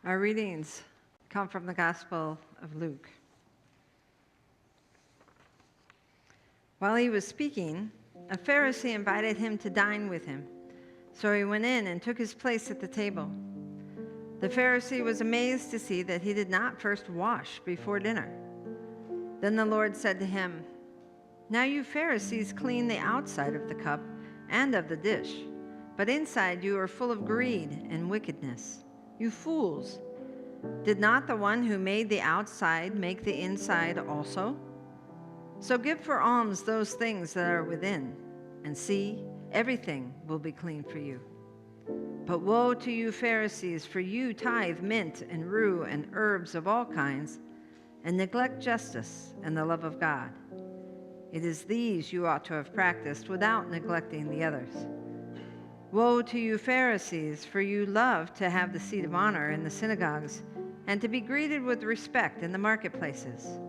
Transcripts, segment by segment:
Our readings come from the Gospel of Luke. While he was speaking, a Pharisee invited him to dine with him. So he went in and took his place at the table. The Pharisee was amazed to see that he did not first wash before dinner. Then the Lord said to him, "Now you Pharisees clean the outside of the cup and of the dish, but inside you are full of greed and wickedness. You fools! Did not the one who made the outside make the inside also? So give for alms those things that are within, and see, everything will be clean for you. But woe to you Pharisees, for you tithe mint and rue and herbs of all kinds, and neglect justice and the love of God. It is these you ought to have practiced without neglecting the others. Woe to you Pharisees, for you love to have the seat of honor in the synagogues and to be greeted with respect in the marketplaces.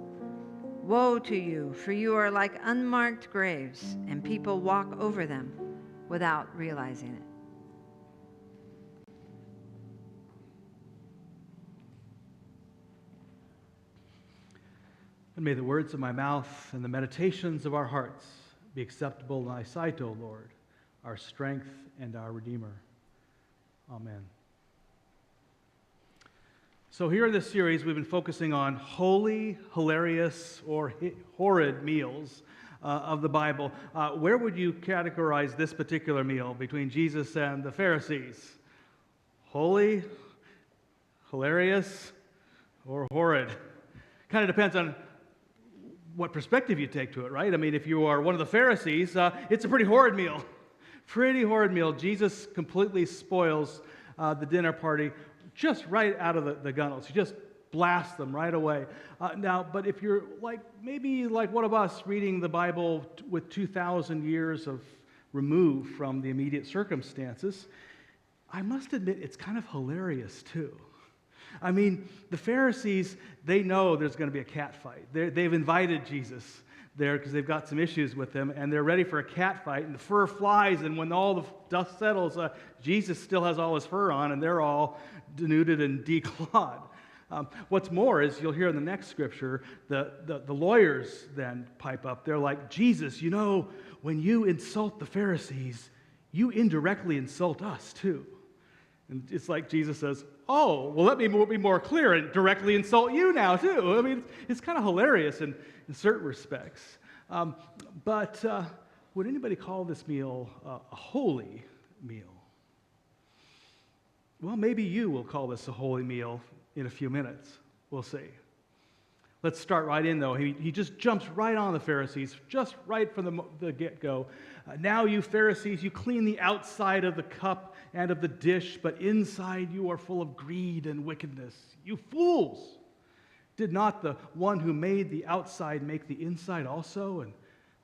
Woe to you, for you are like unmarked graves, and people walk over them without realizing it." And may the words of my mouth and the meditations of our hearts be acceptable in thy sight, O Lord, our strength and our Redeemer. Amen. So here in this series, we've been focusing on holy, hilarious, or horrid meals of the Bible. Where would you categorize this particular meal between Jesus and the Pharisees? Holy, hilarious, or horrid? Kind of depends on what perspective you take to it, right? I mean, if you are one of the Pharisees, it's a pretty horrid meal. Pretty horrid meal. Jesus completely spoils the dinner party just right out of the gunnels. He just blasts them right away. But if you're maybe like one of us reading the Bible with 2,000 years of removed from the immediate circumstances, I must admit it's kind of hilarious too. I mean, the Pharisees, they know there's going to be a cat fight. They've invited Jesus there because they've got some issues with him, and they're ready for a cat fight, and the fur flies, and when all the dust settles, Jesus still has all his fur on, and they're all denuded and declawed. What's more is, you'll hear in the next scripture, the lawyers then pipe up. They're like, "Jesus, you know, when you insult the Pharisees, you indirectly insult us too." And it's like Jesus says, "Oh, well, let me be more clear and directly insult you now, too." I mean, it's kind of hilarious in certain respects. But would anybody call this meal a holy meal? Well, maybe you will call this a holy meal in a few minutes. We'll see. Let's start right in, though. He just jumps right on the Pharisees, just right from the get-go. "Now you Pharisees, you clean the outside of the cup and of the dish, but inside you are full of greed and wickedness. You fools! Did not the one who made the outside make the inside also? And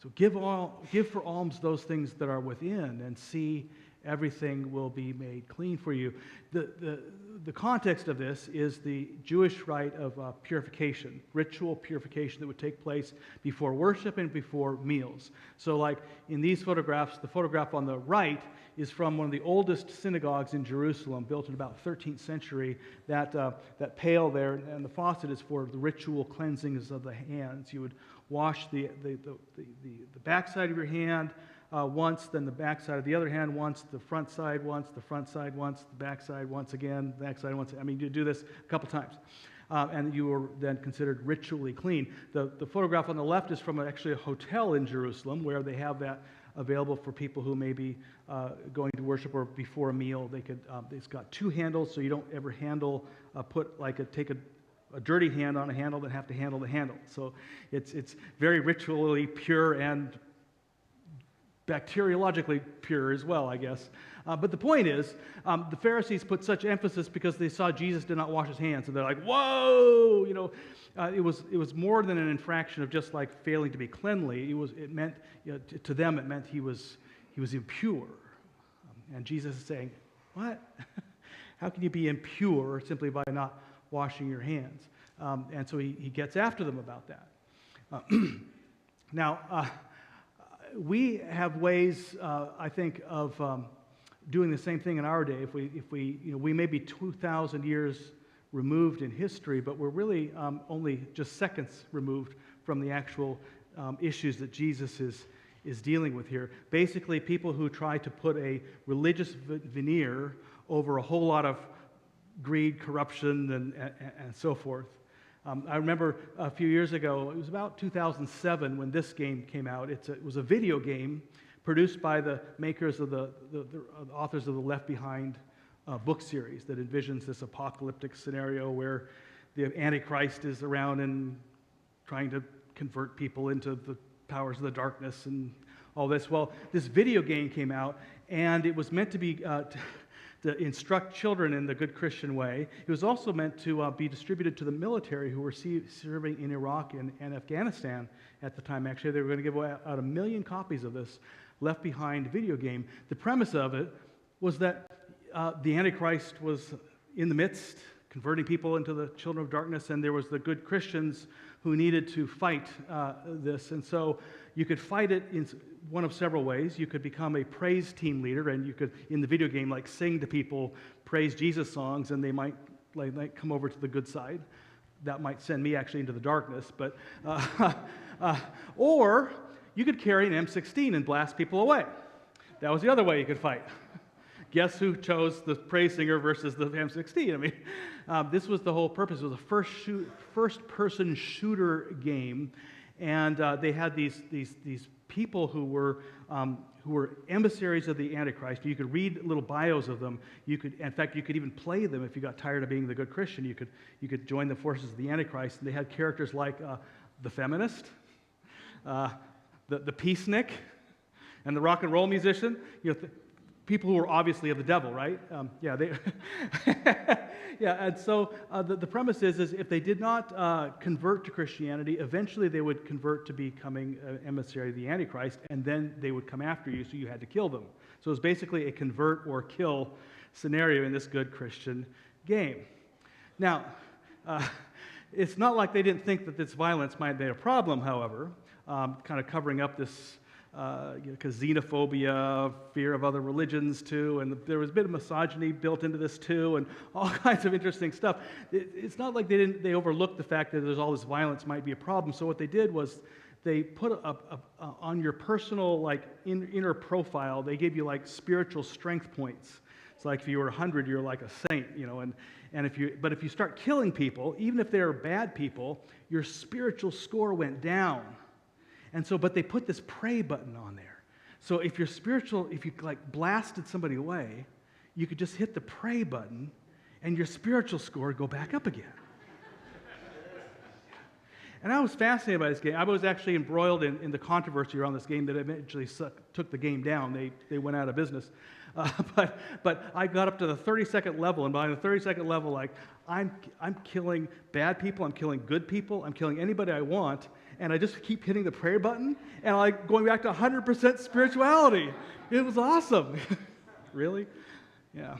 so give for alms those things that are within, and see, everything will be made clean for you." The context of this is the Jewish rite of purification, ritual purification that would take place before worship and before meals. So like in these photographs, the photograph on the right is from one of the oldest synagogues in Jerusalem, built in about 13th century. That pail there and the faucet is for the ritual cleansings of the hands. You would wash the backside of your hand once, then the backside of the other hand once, the front side once, the front side once, the backside once again, the backside once. I mean, you do this a couple times. And you are then considered ritually clean. The photograph on the left is from actually a hotel in Jerusalem, where they have that available for people who may be going to worship or before a meal. It's got two handles, so you don't ever take a dirty hand on a handle, then have to handle the handle. So it's very ritually pure and bacteriologically pure as well, I guess. But the point is, the Pharisees put such emphasis because they saw Jesus did not wash his hands, and they're like, "Whoa!" It was more than an infraction of just like failing to be cleanly. To them it meant he was impure, and Jesus is saying, "What? How can you be impure simply by not washing your hands?" And so he gets after them about that. Now. We have ways, I think, of doing the same thing in our day. If we may be 2,000 years removed in history, but we're really only just seconds removed from the actual issues that Jesus is dealing with here. Basically, people who try to put a religious veneer over a whole lot of greed, corruption, and so forth. I remember a few years ago, it was about 2007 when this game came out. It was a video game produced by the makers of the authors of the Left Behind book series that envisions this apocalyptic scenario where the Antichrist is around and trying to convert people into the powers of the darkness and all this. Well, this video game came out, and it was meant to be to instruct children in the good Christian way. It was also meant to be distributed to the military who were serving in Iraq and Afghanistan at the time. Actually, they were going to give out 1 million copies of this Left Behind video game. The premise of it was that the Antichrist was in the midst, converting people into the children of darkness, and there was the good Christians who needed to fight this. And so you could fight it in one of several ways. You could become a praise team leader, and you could, in the video game, like sing to people praise Jesus songs, and they might come over to the good side. That might send me actually into the darkness, but or you could carry an M16 and blast people away. That was the other way you could fight. Guess who chose the praise singer versus the M16? I mean, this was the whole purpose. It was a first-person shooter game, and they had these people who were emissaries of the Antichrist. You could read little bios of them. In fact, you could even play them if you got tired of being the good Christian. You could join the forces of the Antichrist. And they had characters like the feminist, the peacenik, and the rock and roll musician. People who were obviously of the devil, right? And so the premise is if they did not convert to Christianity, eventually they would convert to becoming an emissary of the Antichrist, and then they would come after you, so you had to kill them. So it was basically a convert or kill scenario in this good Christian game. Now, it's not like they didn't think that this violence might be a problem, however, kind of covering up this because xenophobia, fear of other religions too, and there was a bit of misogyny built into this too, and all kinds of interesting stuff. It's not like they overlooked the fact that there's all this violence might be a problem. So what they did was they put on your personal inner profile, they gave you spiritual strength points. It's like if you were 100, you're like a saint, and if you start killing people, even if they're bad people, your spiritual score went down. And so, but they put this pray button on there. So if you're spiritual, if you blasted somebody away, you could just hit the pray button and your spiritual score would go back up again. And I was fascinated by this game. I was actually embroiled in the controversy around this game that eventually took the game down. They went out of business. But I got up to the 32nd level, and by the 32nd level, I'm killing bad people, I'm killing good people, I'm killing anybody I want, and I just keep hitting the prayer button, and going back to 100% spirituality. It was awesome. Really? Yeah.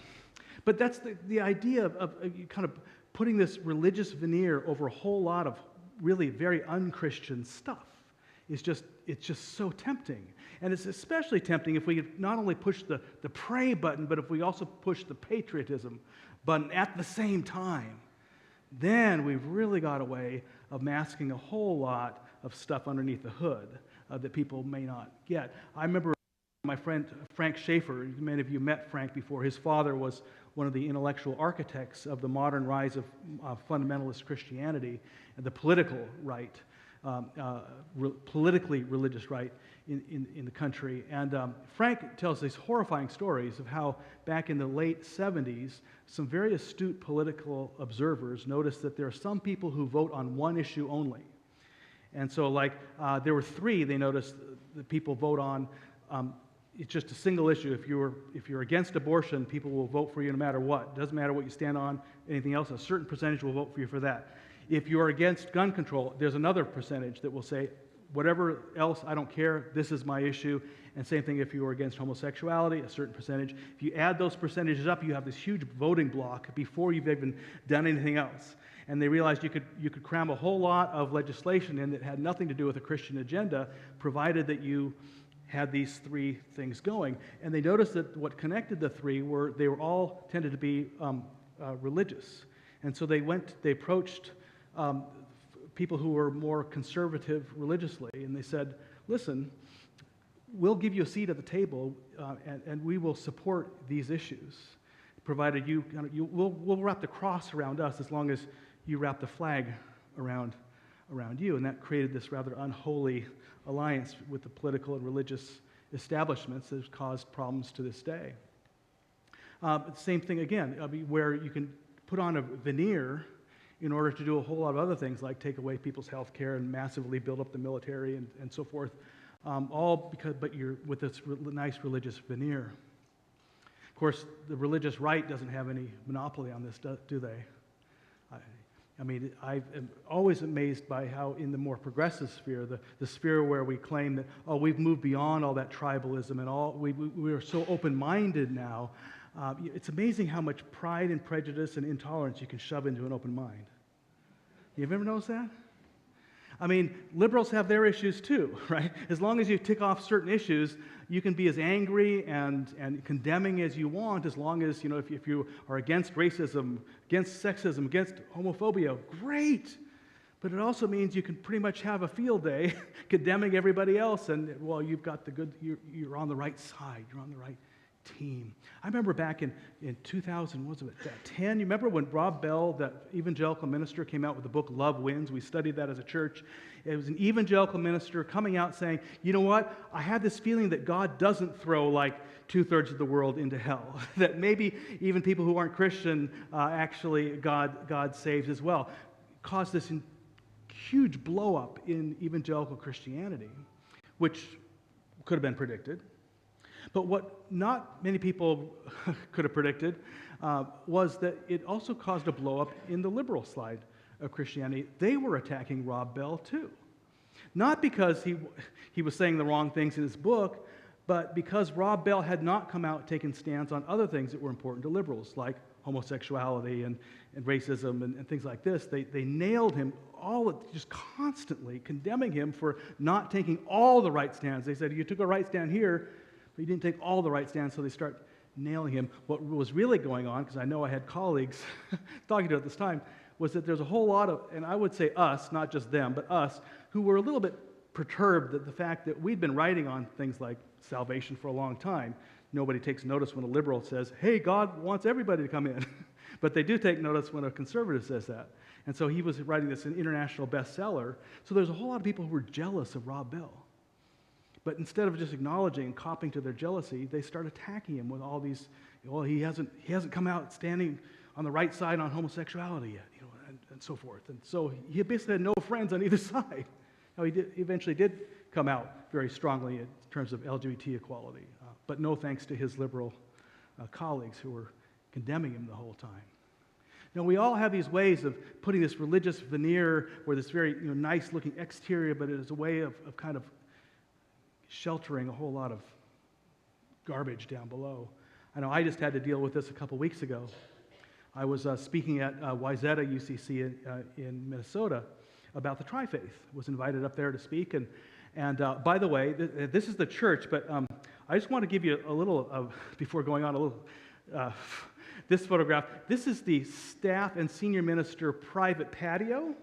But that's the idea of kind of putting this religious veneer over a whole lot of really very unchristian stuff. It's just so tempting. And it's especially tempting if we could not only push the pray button, but if we also push the patriotism button at the same time. Then we've really got a way of masking a whole lot of stuff underneath the hood that people may not get. I remember my friend Frank Schaeffer. Many of you met Frank before. His father was one of the intellectual architects of the modern rise of fundamentalist Christianity and the political right, politically religious right in the country. And Frank tells these horrifying stories of how back in the late 70s, some very astute political observers noticed that there are some people who vote on one issue only. And so there were three they noticed that people vote on. It's just a single issue. If you're against abortion, people will vote for you no matter what. It doesn't matter what you stand on, anything else. A certain percentage will vote for you for that. If you are against gun control, there's another percentage that will say, whatever else, I don't care, this is my issue. And same thing if you are against homosexuality, a certain percentage. If you add those percentages up, you have this huge voting block before you've even done anything else. And they realized you could cram a whole lot of legislation in that had nothing to do with a Christian agenda, provided that you had these three things going. And they noticed that what connected the three they were all tended to be religious. And so they approached people who were more conservative religiously, and they said, listen, we'll give you a seat at the table, and we will support these issues, provided we'll wrap the cross around us as long as you wrap the flag around you. And that created this rather unholy alliance with the political and religious establishments that has caused problems to this day. Same thing again, where you can put on a veneer in order to do a whole lot of other things, like take away people's health care and massively build up the military and so forth, but you're with this nice religious veneer. Of course, the religious right doesn't have any monopoly on this, do they? I am always amazed by how in the more progressive sphere, the sphere where we claim that, we've moved beyond all that tribalism and we are so open-minded now, it's amazing how much pride and prejudice and intolerance you can shove into an open mind. You've ever noticed that? Liberals have their issues too, right? As long as you tick off certain issues, you can be as angry and condemning as you want, as long as, if you are against racism, against sexism, against homophobia, great. But it also means you can pretty much have a field day condemning everybody else, and, you've got you're on the right side, you're on the right team. I remember back in 2010, you remember when Rob Bell, that evangelical minister, came out with the book Love Wins? We studied that as a church. It was an evangelical minister coming out saying, you know what, I had this feeling that God doesn't throw like 2/3 of the world into hell, that maybe even people who aren't Christian, actually God saves as well. Caused this huge blow up in evangelical Christianity, which could have been predicted. But what not many people could have predicted was that it also caused a blow up in the liberal side of Christianity. They were attacking Rob Bell too. Not because he was saying the wrong things in his book, but because Rob Bell had not come out taking stands on other things that were important to liberals, like homosexuality and racism and things like this. They nailed him just constantly condemning him for not taking all the right stands. They said, you took a right stand here, but he didn't take all the right stands, so they start nailing him. What was really going on, because I know I had colleagues talking to it at this time, was that there's a whole lot of, and I would say us, not just them, but us, who were a little bit perturbed at the fact that we'd been writing on things like salvation for a long time. Nobody takes notice when a liberal says, hey, God wants everybody to come in. But they do take notice when a conservative says that. And so he was writing this an international bestseller. So there's a whole lot of people who were jealous of Rob Bell. But instead of just acknowledging and copying to their jealousy, they start attacking him with all these, he hasn't come out standing on the right side on homosexuality yet, and so forth. And so he basically had no friends on either side. Now, he eventually did come out very strongly in terms of LGBT equality, but no thanks to his liberal colleagues who were condemning him the whole time. Now, we all have these ways of putting this religious veneer or this very nice-looking exterior, but it is a way of kind of sheltering a whole lot of garbage down below. I know I just had to deal with this a couple weeks ago. I was speaking at Wayzata UCC in Minnesota about the Tri-Faith. Was invited up there to speak, and by the way, this is the church, but I just want to give you a little, before going on, a little, this photograph. This is the staff and senior minister private patio.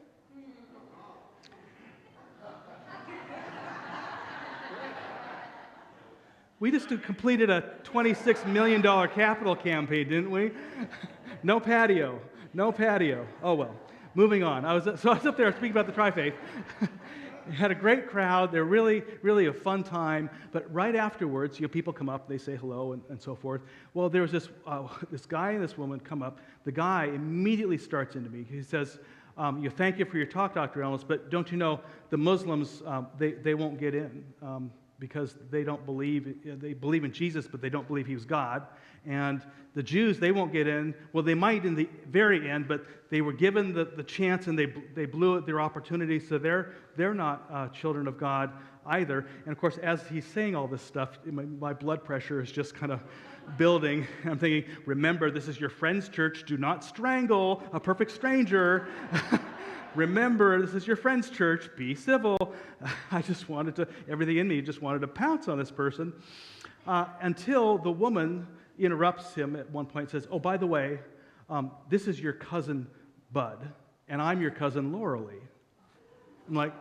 We just completed a $26 million capital campaign, didn't we? No patio. Oh, well. Moving on. I was up there speaking about the Tri-Faith. Had a great crowd. They're really, really a fun time. But right afterwards, people come up, they say hello and so forth. Well, there was this guy and this woman come up. The guy immediately starts into me. He says, thank you for your talk, Dr. Elnes, but don't you know the Muslims, they won't get in. Because they believe in Jesus, but they don't believe he was God. And the Jews, they won't get in. Well, they might in the very end, but they were given the chance and they blew it, their opportunity, so they're not children of God either. And of course, as he's saying all this stuff, my blood pressure is just kind of building. I'm thinking, remember, this is your friend's church. Do not strangle a perfect stranger. Remember, this is your friend's church. Be civil. I just everything in me just wanted to pounce on this person until the woman interrupts him at one point and says, oh, by the way, this is your cousin Bud, and I'm your cousin Loralee. I'm like,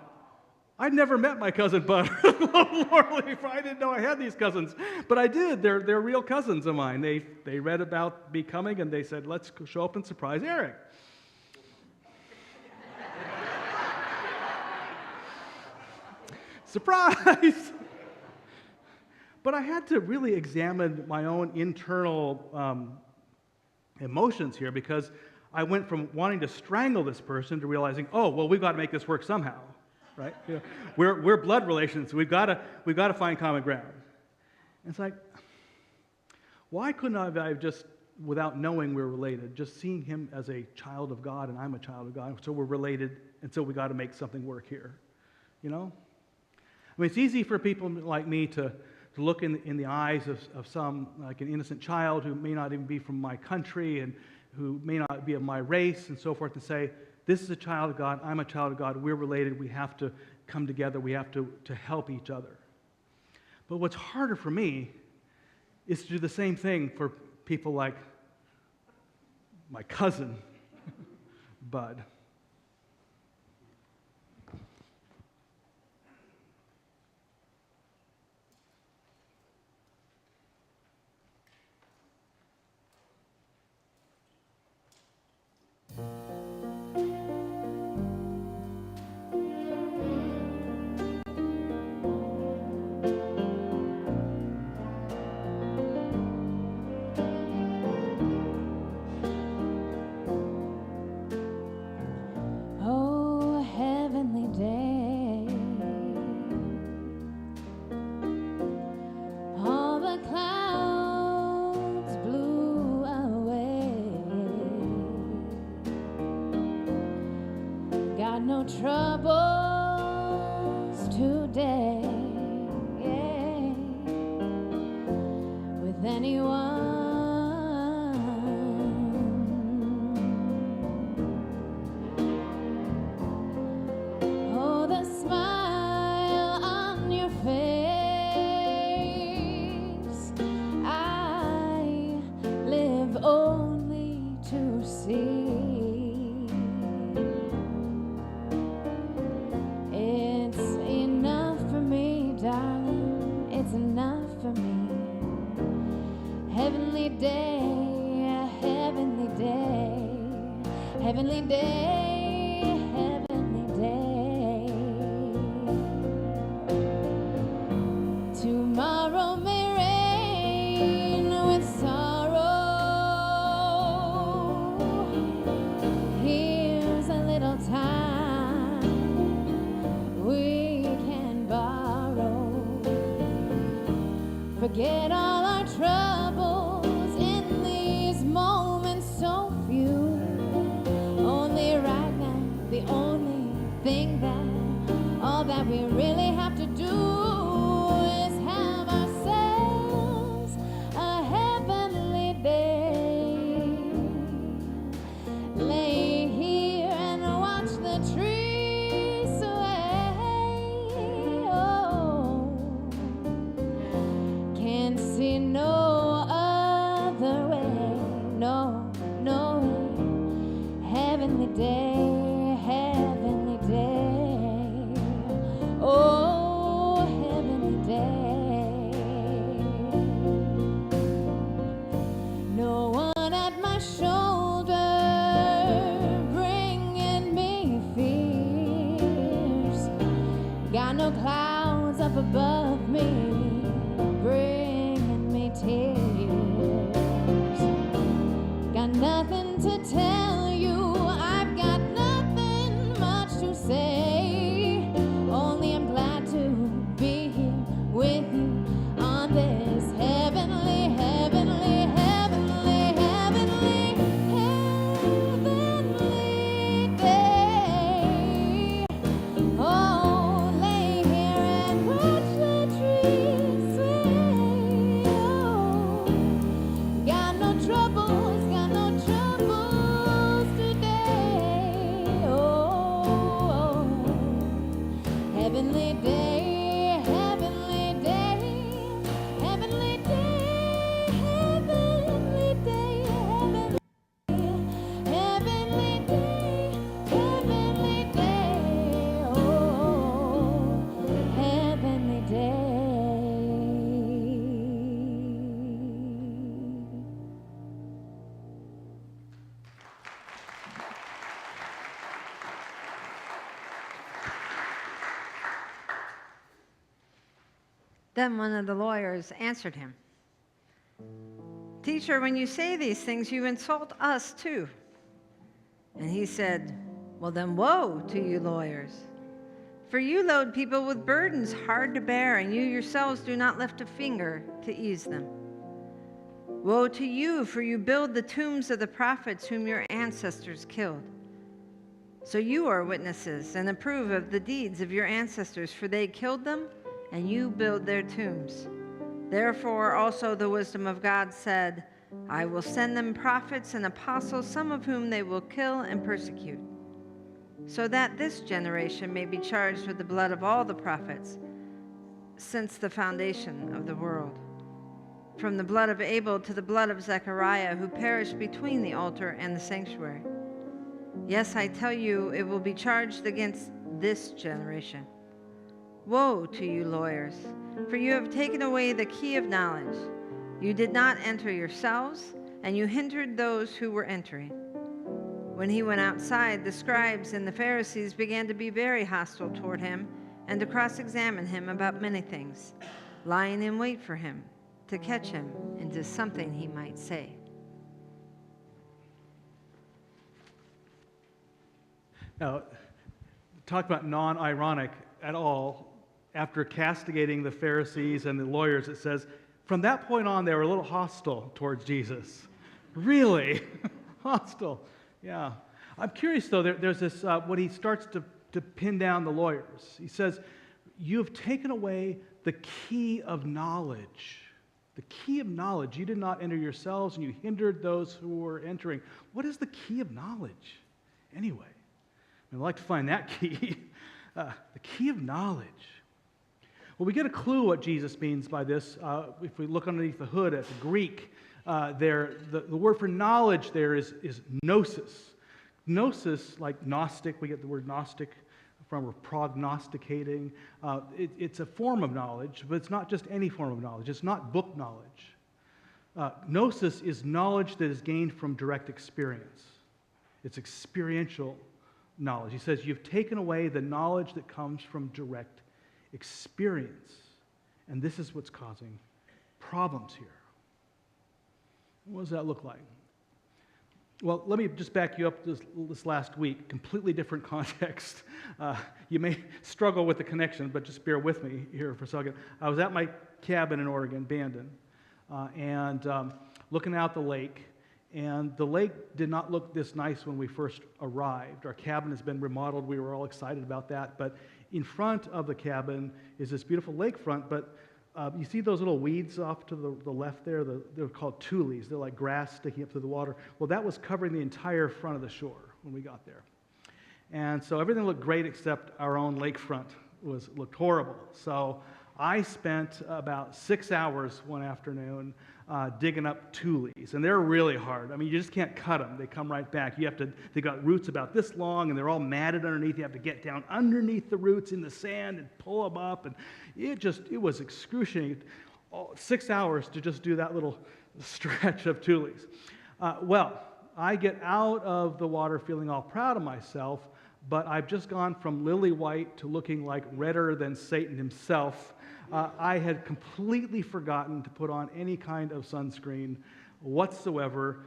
I'd never met my cousin Bud or Loralee before. I didn't know I had these cousins, but I did. They're real cousins of mine. They read about me coming, and they said, let's show up and surprise Eric. Surprise! But I had to really examine my own internal emotions here, because I went from wanting to strangle this person to realizing, oh, well, we've got to make this work somehow, right? You know, we're blood relations. We've got to find common ground. And it's like, why couldn't I have just, without knowing we're related, just seeing him as a child of God and I'm a child of God, so we're related, and so we got to make something work here, you know? I mean, it's easy for people like me to look in the eyes of some, like an innocent child who may not even be from my country and who may not be of my race and so forth, and say, this is a child of God, I'm a child of God, we're related, we have to come together, we have to help each other. But what's harder for me is to do the same thing for people like my cousin, Bud. Troubles today with anyone. Oh, the smile on your face, I live only to see. Heavenly day, heavenly day, heavenly day, heavenly day. Tomorrow may rain with sorrow. Here's a little time we can borrow. Forget all our troubles in these moments so few. Only right now, the only thing that, all that we really have to do is have ourselves a heavenly day. Lay here and watch the trees sway. Oh, can't see no other way, no, no way. Heavenly day, heavenly day. Oh, heavenly day. No one at my shoulder bringing me fears. Got no clouds up above me bringing me tears. Got nothing to tell you, I've got nothing much to say. Only I'm glad to be here with you on this heavenly, heavenly, heavenly, heavenly, heavenly day. Oh, lay here and watch the trees sway. Oh, got no troubles, got no troubles. Then one of the lawyers answered him, "Teacher, when you say these things, you insult us too." And he said, "Well then, woe to you lawyers! For you load people with burdens hard to bear, and you yourselves do not lift a finger to ease them. Woe to you, for you build the tombs of the prophets whom your ancestors killed. So you are witnesses and approve of the deeds of your ancestors, for they killed them, and you build their tombs. Therefore also the wisdom of God said, I will send them prophets and apostles, some of whom they will kill and persecute, so that this generation may be charged with the blood of all the prophets since the foundation of the world, from the blood of Abel to the blood of Zechariah, who perished between the altar and the sanctuary. Yes, I tell you, it will be charged against this generation. Woe to you lawyers, for you have taken away the key of knowledge. You did not enter yourselves, and you hindered those who were entering." When he went outside, the scribes and the Pharisees began to be very hostile toward him and to cross-examine him about many things, lying in wait for him to catch him into something he might say. Now, talk about non-ironic at all. After castigating the Pharisees and the lawyers, it says, from that point on, they were a little hostile towards Jesus. Really? Hostile. Yeah. I'm curious, though, there's this, when he starts to pin down the lawyers, he says, you've taken away the key of knowledge. The key of knowledge. You did not enter yourselves, and you hindered those who were entering. What is the key of knowledge, anyway? I'd like to find that key. The key of knowledge. Well, we get a clue what Jesus means by this. If we look underneath the hood at the Greek, the word for knowledge there is gnosis. Gnosis, like Gnostic, we get the word Gnostic from prognosticating. It's a form of knowledge, but it's not just any form of knowledge. It's not book knowledge. Gnosis is knowledge that is gained from direct experience. It's experiential knowledge. He says, you've taken away the knowledge that comes from direct experience. And this is what's causing problems here. What does that look like? Well, let me just back you up this last week. Completely different context. You may struggle with the connection, but just bear with me here for a second. I was at my cabin in Oregon, Bandon, and looking out the lake. And the lake did not look this nice when we first arrived. Our cabin has been remodeled. We were all excited about that. But in front of the cabin is this beautiful lakefront. But you see those little weeds off to the left there? They're called tules. They're like grass sticking up through the water. Well, that was covering the entire front of the shore when we got there. And so everything looked great except our own lakefront looked horrible. So I spent about 6 hours one afternoon digging up tules, and they're really hard. I mean, you just can't cut them. They come right back. They got roots about this long, and they're all matted underneath. You have to get down underneath the roots in the sand and pull them up, and it was excruciating. 6 hours to just do that little stretch of tules. Well, I get out of the water feeling all proud of myself, but I've just gone from lily white to looking like redder than Satan himself. I had completely forgotten to put on any kind of sunscreen whatsoever.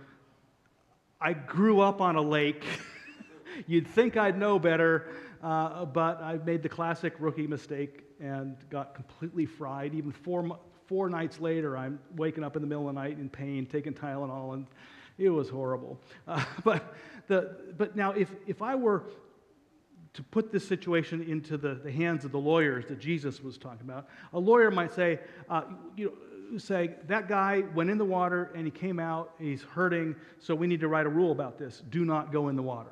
I grew up on a lake. You'd think I'd know better, but I made the classic rookie mistake and got completely fried. Even four nights later, I'm waking up in the middle of the night in pain, taking Tylenol, and it was horrible. But now, if I were to put this situation into the hands of the lawyers that Jesus was talking about, a lawyer might say, that guy went in the water and he came out, and he's hurting, so we need to write a rule about this. Do not go in the water.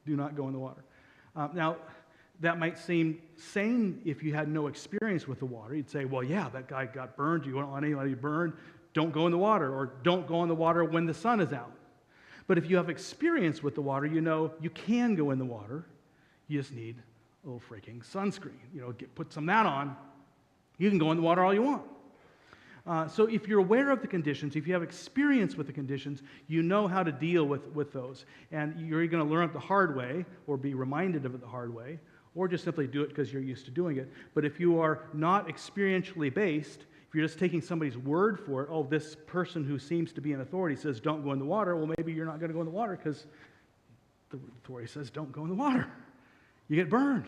Do not go in the water. Now, that might seem sane if you had no experience with the water. You'd say, well, yeah, that guy got burned. You don't want anybody burned. Don't go in the water, or don't go in the water when the sun is out. But if you have experience with the water, you know you can go in the water. You just need a little freaking sunscreen. Put some of that on. You can go in the water all you want. So if you're aware of the conditions, if you have experience with the conditions, you know how to deal with those. And you're going to learn it the hard way, or be reminded of it the hard way, or just simply do it because you're used to doing it. But if you are not experientially based, if you're just taking somebody's word for it, oh, this person who seems to be in authority says don't go in the water, well, maybe you're not going to go in the water because the authority says don't go in the water. You get burned.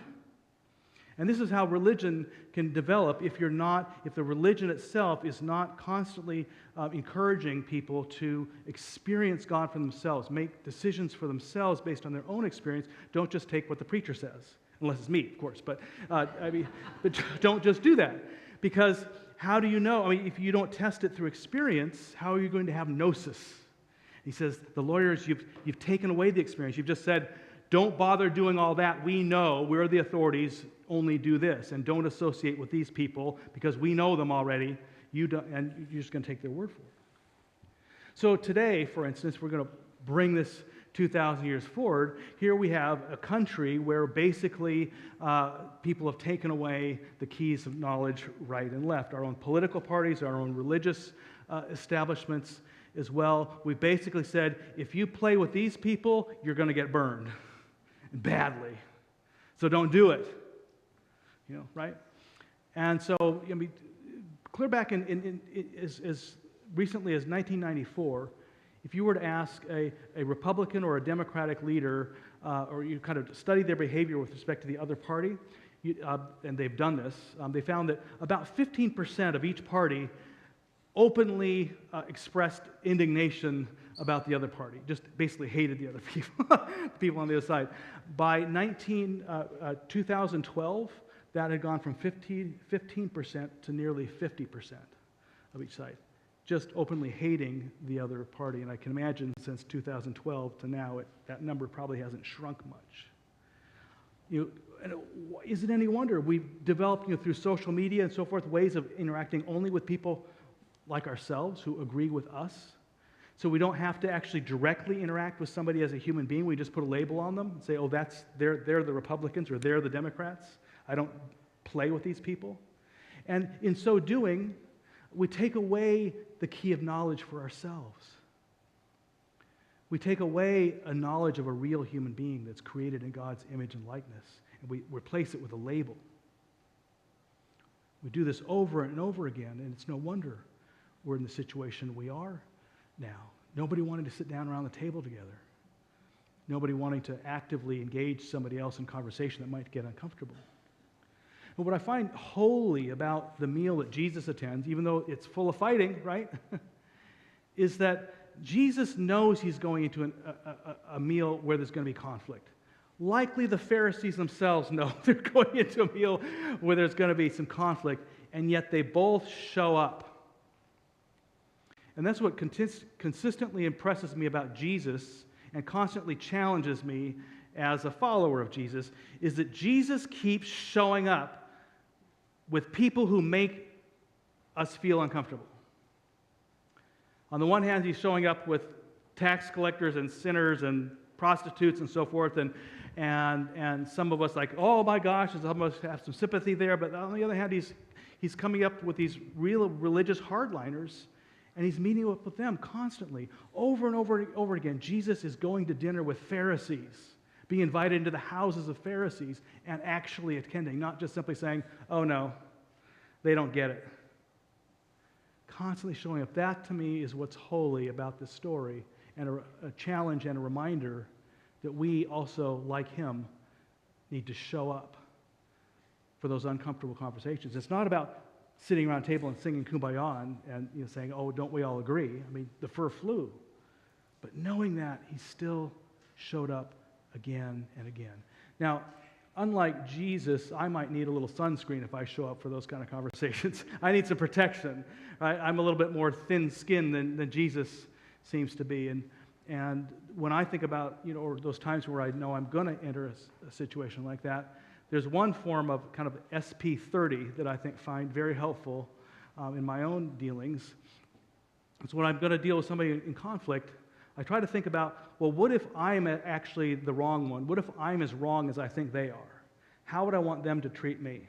And this is how religion can develop if the religion itself is not constantly encouraging people to experience God for themselves, make decisions for themselves based on their own experience. Don't just take what the preacher says, unless it's me, of course. But but don't just do that, because how do you know? I mean, if you don't test it through experience, how are you going to have gnosis? He says, the lawyers, you've taken away the experience. You've just said, don't bother doing all that. We know, we're the authorities, only do this. And don't associate with these people because we know them already. You don't, and you're just going to take their word for it. So today, for instance, we're going to bring this 2,000 years forward. Here we have a country where basically people have taken away the keys of knowledge right and left. Our own political parties, our own religious establishments as well. We basically said, if you play with these people, you're going to get burned badly. So don't do it. You know, right? And so, I mean, clear back as recently as 1994, if you were to ask a Republican or a Democratic leader, or you kind of study their behavior with respect to the other party, and they've done this, they found that about 15% of each party openly expressed indignation about the other party, just basically hated the other people, the people on the other side. By 2012, that had gone from 15% to nearly 50% of each side, just openly hating the other party. And I can imagine since 2012 to now, that number probably hasn't shrunk much. And is it any wonder we've developed, through social media and so forth, ways of interacting only with people like ourselves who agree with us? So we don't have to actually directly interact with somebody as a human being. We just put a label on them and say, oh, they're the Republicans or they're the Democrats. I don't play with these people. And in so doing, we take away the key of knowledge for ourselves. We take away a knowledge of a real human being that's created in God's image and likeness, and we replace it with a label. We do this over and over again, and it's no wonder we're in the situation we are now. Nobody wanting to sit down around the table together. Nobody wanting to actively engage somebody else in conversation that might get uncomfortable. But what I find holy about the meal that Jesus attends, even though it's full of fighting, right, is that Jesus knows he's going into a meal where there's going to be conflict. Likely the Pharisees themselves know they're going into a meal where there's going to be some conflict, and yet they both show up. And that's what consistently impresses me about Jesus and constantly challenges me as a follower of Jesus, is that Jesus keeps showing up with people who make us feel uncomfortable. On the one hand, he's showing up with tax collectors and sinners and prostitutes and so forth, and some of us like, oh my gosh, some of us have some sympathy there, but on the other hand, he's coming up with these real religious hardliners, and he's meeting up with them constantly. Over and over again, Jesus is going to dinner with Pharisees, being invited into the houses of Pharisees, and actually attending, not just simply saying, oh no, they don't get it. Constantly showing up. That, to me, is what's holy about this story, and a challenge and a reminder that we also, like him, need to show up for those uncomfortable conversations. It's not about sitting around a table and singing Kumbaya and saying, oh, don't we all agree? I mean, the fur flew. But knowing that, he still showed up again and again. Now, unlike Jesus, I might need a little sunscreen if I show up for those kind of conversations. I need some protection. Right? I'm a little bit more thin-skinned than Jesus seems to be. And when I think about, or those times where I know I'm going to enter a situation like that, there's one form of kind of SP30 that I find very helpful in my own dealings. It's when I'm going to deal with somebody in conflict, I try to think about, well, what if I'm actually the wrong one? What if I'm as wrong as I think they are? How would I want them to treat me?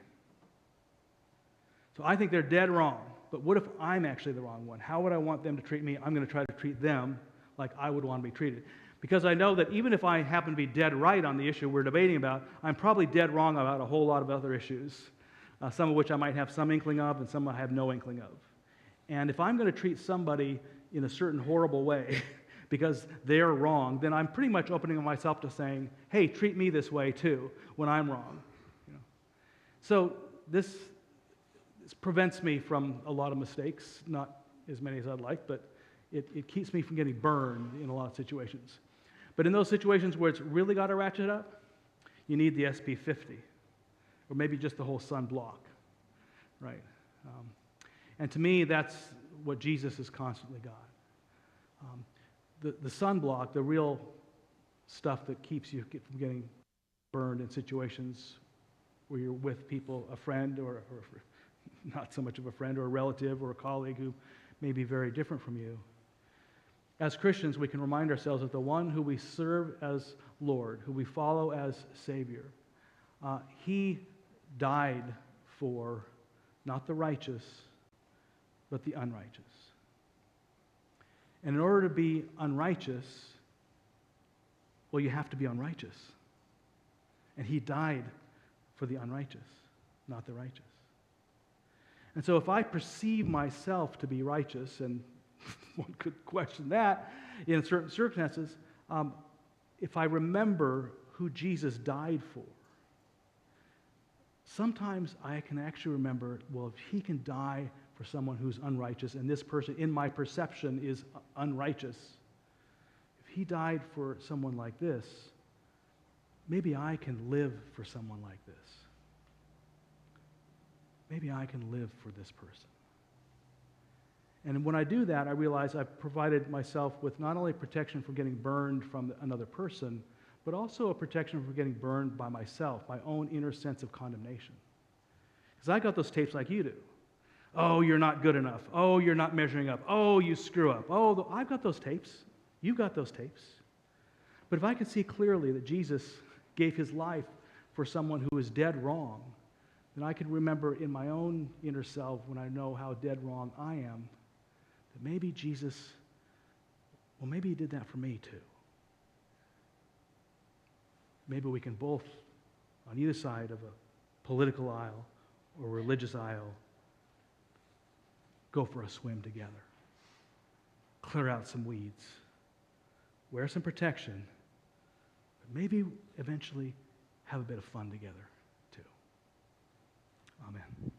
So I think they're dead wrong, but what if I'm actually the wrong one? How would I want them to treat me? I'm going to try to treat them like I would want to be treated. Because I know that even if I happen to be dead right on the issue we're debating about, I'm probably dead wrong about a whole lot of other issues, some of which I might have some inkling of and some I have no inkling of. And if I'm going to treat somebody in a certain horrible way because they're wrong, then I'm pretty much opening myself to saying, hey, treat me this way too when I'm wrong. So this prevents me from a lot of mistakes, not as many as I'd like, but it keeps me from getting burned in a lot of situations. But in those situations where it's really got to ratchet up, you need the SP50, or maybe just the whole sun block, right? And to me, that's what Jesus has constantly got. The sun block, the real stuff that keeps you from getting burned in situations where you're with people, a friend or not so much of a friend, or a relative or a colleague who may be very different from you. As Christians, we can remind ourselves that the one who we serve as Lord, who we follow as Savior, he died for not the righteous, but the unrighteous. And in order to be unrighteous, well, you have to be unrighteous. And he died for the unrighteous, not the righteous. And so if I perceive myself to be righteous, and one could question that in certain circumstances, if I remember who Jesus died for, sometimes I can actually remember, well, if he can die for someone who's unrighteous, and this person, in my perception, is unrighteous, if he died for someone like this, maybe I can live for someone like this. Maybe I can live for this person. And when I do that, I realize I've provided myself with not only protection from getting burned from another person, but also a protection from getting burned by myself, my own inner sense of condemnation. Because I got those tapes like you do. Oh, you're not good enough. Oh, you're not measuring up. Oh, you screw up. Oh, I've got those tapes. You've got those tapes. But if I can see clearly that Jesus gave his life for someone who is dead wrong, then I can remember in my own inner self, when I know how dead wrong I am, that maybe Jesus, well, maybe he did that for me too. Maybe we can both, on either side of a political aisle or religious aisle, go for a swim together. Clear out some weeds. Wear some protection. But maybe eventually have a bit of fun together too. Amen.